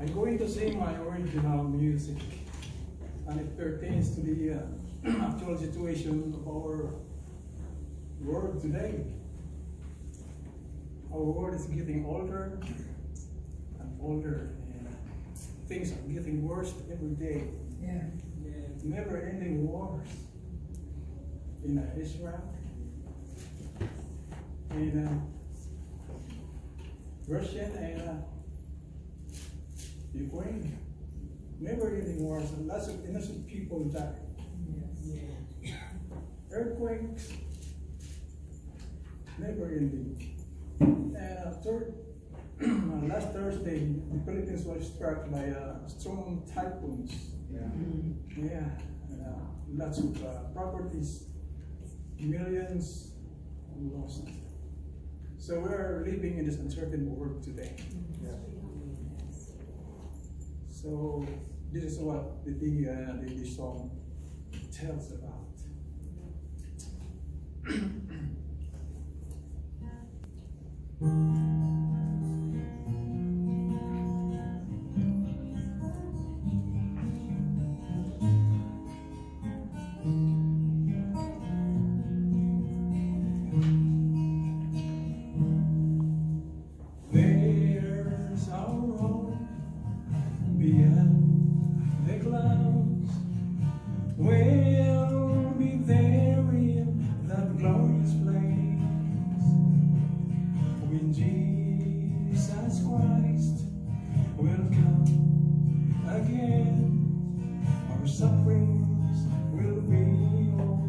I'm going to sing my original music, and it pertains to the actual situation of our world today. Our world is getting older and older, and things are getting worse every day. Yeah. Never-ending wars in Israel, in Russia, and Ukraine. Never-ending wars, and lots of innocent people die. Yes. Earthquakes, never-ending. And last Thursday, the Philippines was struck by strong typhoons. Yeah, lots of properties, millions lost. So we're living in this uncertain world today. So this is what the song tells about. There's our home beyond the clouds. We'll be there in that glorious place when Jesus Christ will come again. Our sufferings will be all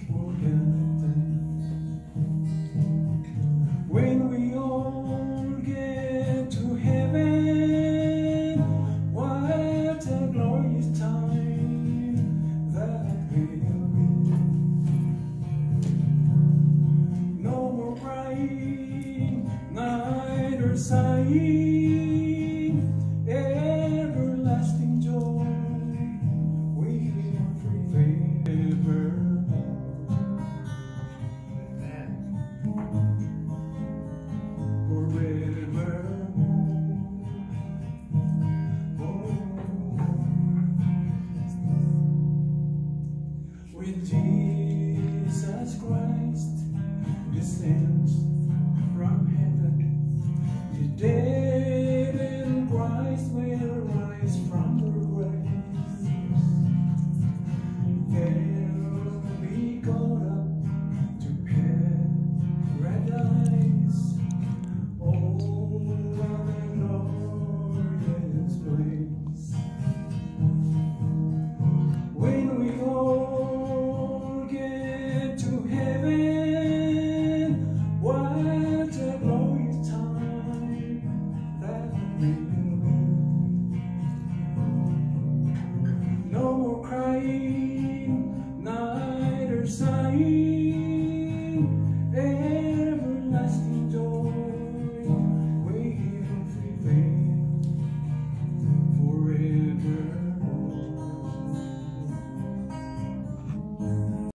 forgotten when we all get to heaven. What a glorious time that will be. No more crying, neither sighing. Everlasting joy, we are free forevermore. When Jesus Christ descends from heaven, the dead in Christ will rise from their graves. They'll be caught up to paradise. Oh, what a glorious place. When we all get to heaven, what a glorious time that will be. No more crying,